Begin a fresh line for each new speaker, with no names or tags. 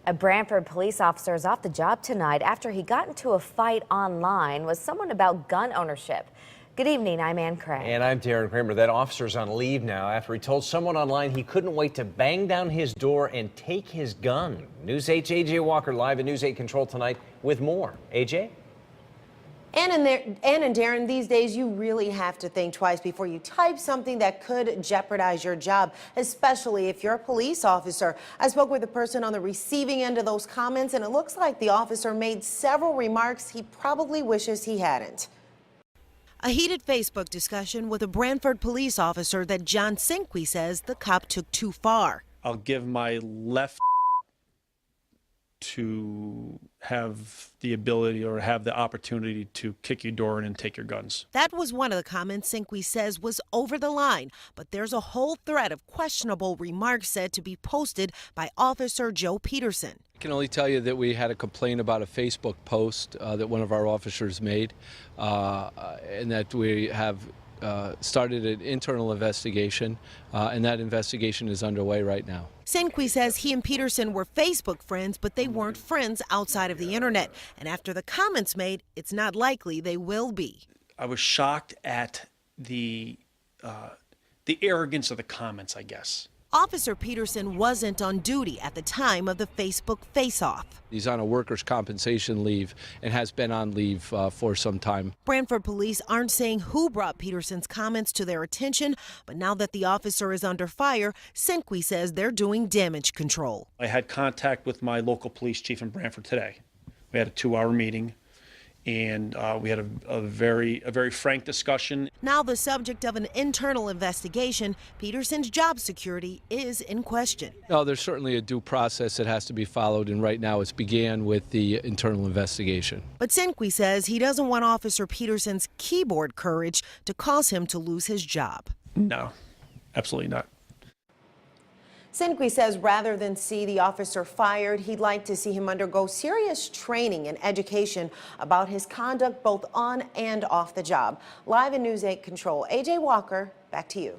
A Branford police officer is off the job tonight after he got into a fight online with someone about gun ownership. Good evening, I'm Ann Craig.
And I'm Darren Kramer. That officer's on leave now after he told someone online he couldn't wait to bang down his door and take his gun. News 8's AJ Walker live at News 8 Control tonight with more. AJ?
Ann and Darren, these days you really have to think twice before you type something that could jeopardize your job, especially if you're a police officer. I spoke with a person on the receiving end of those comments, and it looks like the officer made several remarks he probably wishes he hadn't.
A heated Facebook discussion with a Branford police officer that John Sinqui says the cop took too far.
I'll give my left to have the ability or have the opportunity to kick your door in and take your guns.
That was one of the comments Sinqui says was over the line, but there's a whole thread of questionable remarks said to be posted by Officer Joe Peterson.
I can only tell you that we had a complaint about a Facebook post that one of our officers made, and that we have started an internal investigation, and that investigation is underway right now.
Sinqui says he and Peterson were Facebook friends, but they weren't friends outside of the internet. And after the comments made, it's not likely they will be.
I was shocked at the arrogance of the comments, I guess.
Officer Peterson wasn't on duty at the time of the Facebook face-off.
He's on a workers' compensation leave and has been on leave for some time.
Branford police aren't saying who brought Peterson's comments to their attention, but now that the officer is under fire, Sinqui says they're doing damage control.
I had contact with my local police chief in Branford today. We had a 2-hour meeting, and we had a very frank discussion.
Now the subject of an internal investigation, Peterson's job security is in question.
No, there's certainly a due process that has to be followed, and right now it's began with the internal investigation.
But Sinqui says he doesn't want Officer Peterson's keyboard courage to cause him to lose his job.
No, absolutely not.
Sinqui says rather than see the officer fired, he'd like to see him undergo serious training and education about his conduct both on and off the job. Live in News 8 Control, AJ Walker, back to you.